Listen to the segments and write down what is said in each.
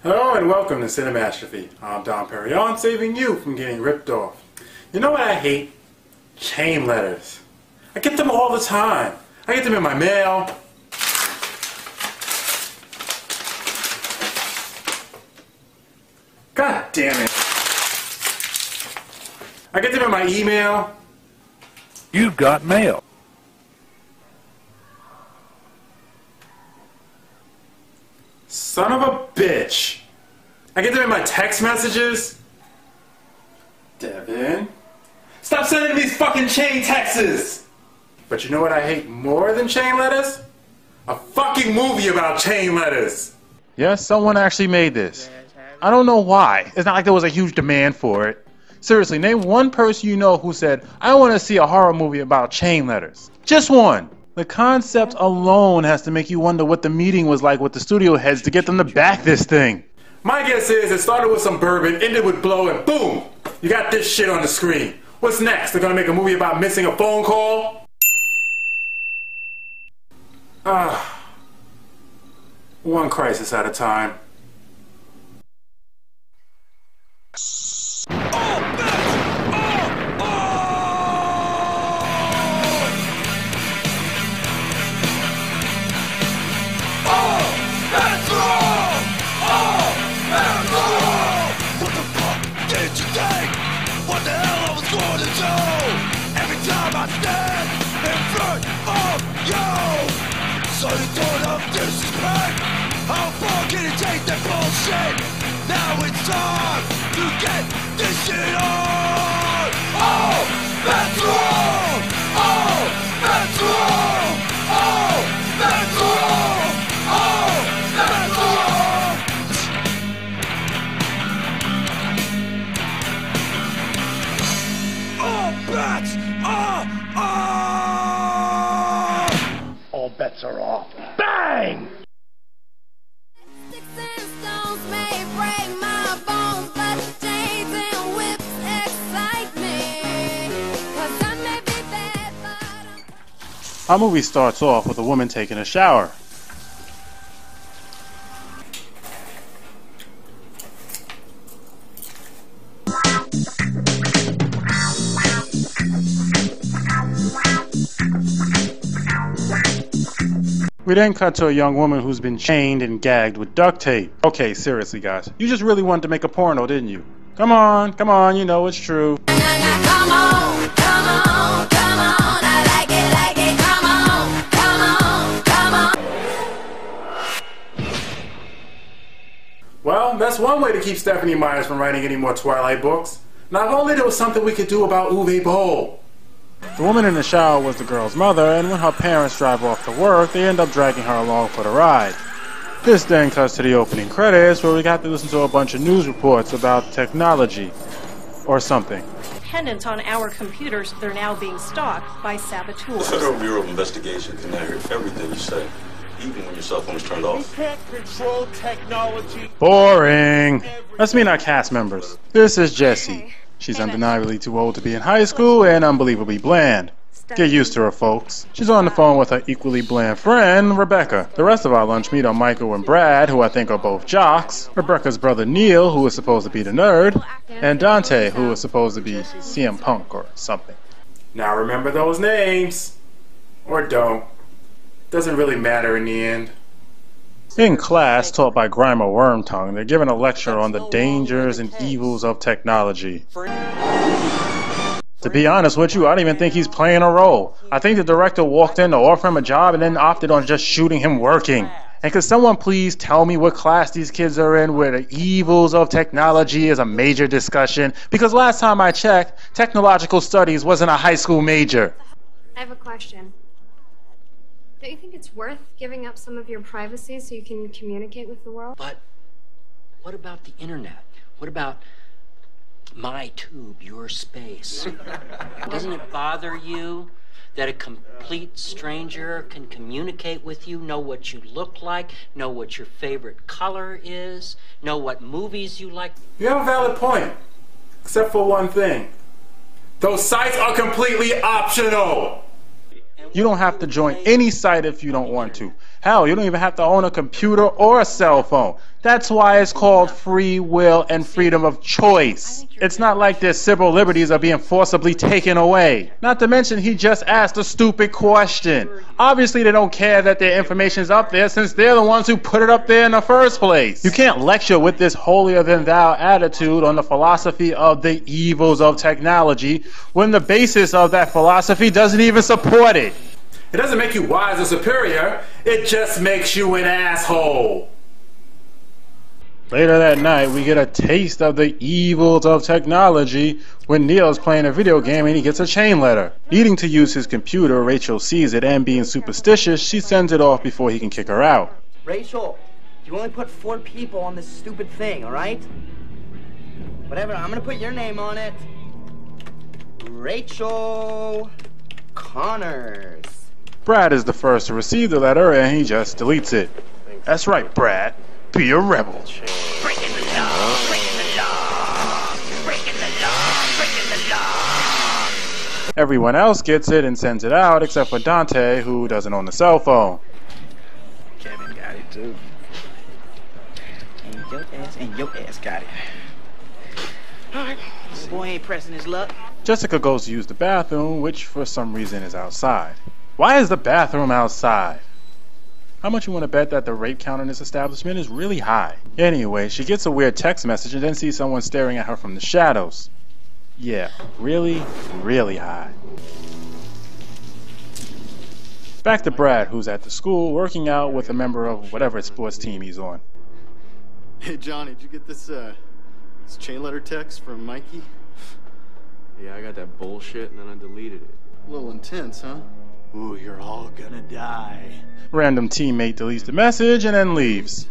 Hello and welcome to Cinematrophy. I'm Don Perignon, saving you from getting ripped off. You know what I hate? Chain letters. I get them all the time. I get them in my mail. God damn it. I get them in my email. You've got mail. Son of a bitch. I get them in my text messages. Devin. Stop sending these fucking chain texts! But you know what I hate more than chain letters? A fucking movie about chain letters. Yes, someone actually made this. I don't know why. It's not like there was a huge demand for it. Seriously, name one person you know who said, I want to see a horror movie about chain letters. Just one. The concept alone has to make you wonder what the meeting was like with the studio heads to get them to back this thing. My guess is it started with some bourbon, ended with blow, and boom! You got this shit on the screen. What's next? They're gonna make a movie about missing a phone call? One crisis at a time. What the hell I was going to do? Every time I stand in front of you, so you don't have disrespect. How far can you take that bullshit? Now it's time to get this shit on. Oh, that's wrong. Oh, that's wrong. Oh, that's wrong. Oh, that's wrong. All bets are off. Bang! Sticks and stones may break my bones, but chains and whips excite me. 'Cause I may be bad, but Our movie starts off with a woman taking a shower. We then cut to a young woman who's been chained and gagged with duct tape. Okay, seriously guys, you just really wanted to make a porno, didn't you? Come on, you know it's true. come on, come on, come on. I like it, come on, come on, come on. Well, that's one way to keep Stephanie Myers from writing any more Twilight books. Now, if only there was something we could do about Uwe Boll. The woman in the shower was the girl's mother, and when her parents drive off to work, they end up dragging her along for the ride. This then cuts to the opening credits, where we got to listen to a bunch of news reports about technology. Or something. Dependent on our computers, they're now being stalked by saboteurs. The Federal Bureau of Investigation can now hear everything you say, even when your cell phone is turned off. We can't control technology. Boring! Let's meet our cast members. This is Jessie. She's undeniably too old to be in high school and unbelievably bland. Get used to her, folks. She's on the phone with her equally bland friend, Rebecca. The rest of our lunch meet are Michael and Brad, who I think are both jocks, Rebecca's brother Neil, who is supposed to be the nerd, and Dante, who is supposed to be CM Punk or something. Now remember those names. Or don't. Doesn't really matter in the end. In class, taught by Grimer Wormtongue, they're giving a lecture on the dangers and evils of technology. To be honest with you, I don't even think he's playing a role. I think the director walked in to offer him a job and then opted on just shooting him working. And could someone please tell me what class these kids are in where the evils of technology is a major discussion? Because last time I checked, technological studies wasn't a high school major. I have a question. Don't you think it's worth giving up some of your privacy so you can communicate with the world? But what about the internet? What about my tube, your space? Doesn't it bother you that a complete stranger can communicate with you, know what you look like, know what your favorite color is, know what movies you like? You have a valid point. Except for one thing. Those sites are completely optional! You don't have to join any site if you don't want to. Hell, you don't even have to own a computer or a cell phone. That's why it's called free will and freedom of choice. It's not like their civil liberties are being forcibly taken away. Not to mention he just asked a stupid question. Obviously they don't care that their information's up there since they're the ones who put it up there in the first place. You can't lecture with this holier than thou attitude on the philosophy of the evils of technology when the basis of that philosophy doesn't even support it. It doesn't make you wise or superior, it just makes you an asshole. Later that night, we get a taste of the evils of technology when Neil's playing a video game and he gets a chain letter. Needing to use his computer, Rachel sees it and being superstitious, she sends it off before he can kick her out. Rachel, you only put 4 people on this stupid thing, alright? Whatever, I'm gonna put your name on it. Rachel Connors. Brad is the first to receive the letter and he just deletes it. That's right, Brad. Be a rebel. Breaking the law, breaking the law, breaking the law, breaking the law. Everyone else gets it and sends it out except for Dante, who doesn't own the cell phone. Kevin got it too. And your ass got it. Alright, boy ain't pressing his luck. Jessica goes to use the bathroom, which for some reason is outside. Why is the bathroom outside? How much you want to bet that the rape count in this establishment is really high? Anyway, she gets a weird text message and then sees someone staring at her from the shadows. Yeah, really, really high. Back to Brad, who's at the school working out with a member of whatever sports team he's on. Hey Johnny, did you get this chain letter text from Mikey? Yeah, I got that bullshit and then I deleted it. A little intense, huh? Ooh, you're all gonna die. Random teammate deletes the message and then leaves.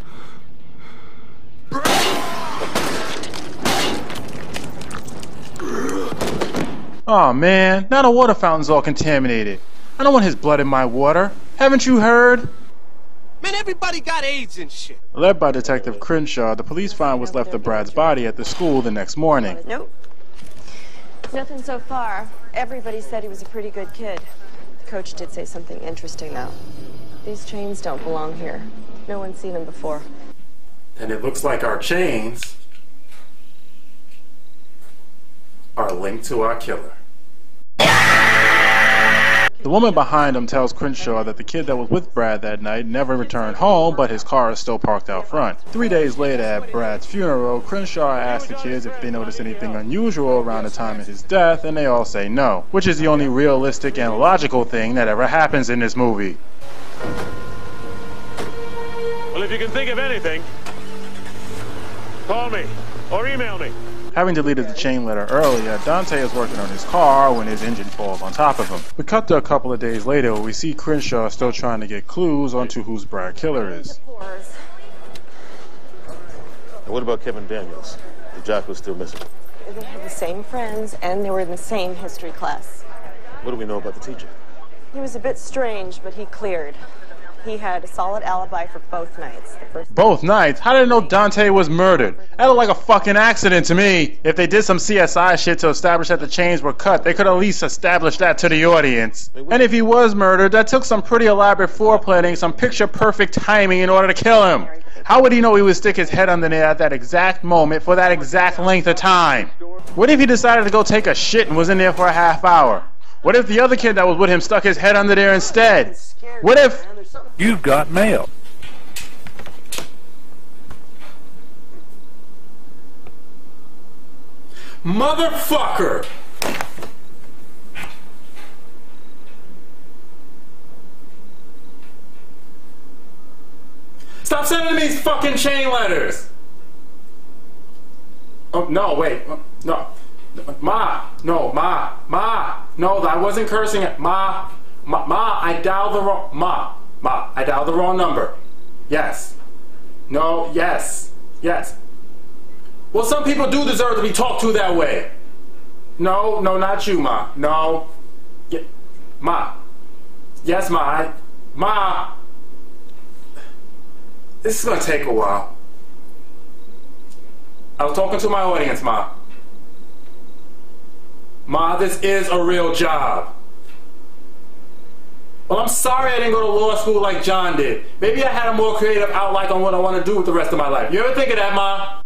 Aw man, now the water fountain's all contaminated. I don't want his blood in my water. Haven't you heard? Man, everybody got AIDS and shit. Led by Detective Crenshaw, the police find what's left of Brad's body at the school the next morning. Nope. Nothing so far. Everybody said he was a pretty good kid. The coach did say something interesting, though. These chains don't belong here. No one's seen them before. And it looks like our chains are linked to our killer. The woman behind him tells Crenshaw that the kid that was with Brad that night never returned home, but his car is still parked out front. 3 days later at Brad's funeral, Crenshaw asks the kids if they noticed anything unusual around the time of his death, and they all say no, which is the only realistic and logical thing that ever happens in this movie. Well, if you can think of anything, call me or email me. Having deleted the chain letter earlier, Dante is working on his car when his engine falls on top of him. We cut to a couple of days later where we see Crenshaw still trying to get clues onto who Brad killer is. And what about Kevin Daniels? The jock was still missing. They had the same friends, and they were in the same history class. What do we know about the teacher? He was a bit strange, but he cleared. He had a solid alibi for both nights. Both nights? How did I know Dante was murdered? That looked like a fucking accident to me. If they did some CSI shit to establish that the chains were cut, they could at least establish that to the audience. And if he was murdered, that took some pretty elaborate foreplanning, some picture-perfect timing in order to kill him. How would he know he would stick his head under there at that exact moment for that exact length of time? What if he decided to go take a shit and was in there for a half hour? What if the other kid that was with him stuck his head under there instead? What if... You've got mail. Motherfucker! Stop sending me these fucking chain letters! Oh, no, wait. No. Ma. No, Ma. Ma. No, I wasn't cursing it. Ma. Ma, I dialed the wrong... Ma, I dialed the wrong number. Yes. No, yes. Yes. Well, some people do deserve to be talked to that way. No, not you, Ma. No. Ma. Yes, Ma. Ma. This is gonna take a while. I was talking to my audience, Ma. Ma, this is a real job. Well, I'm sorry I didn't go to law school like John did. Maybe I had a more creative outlook on what I want to do with the rest of my life. You ever think of that, Ma?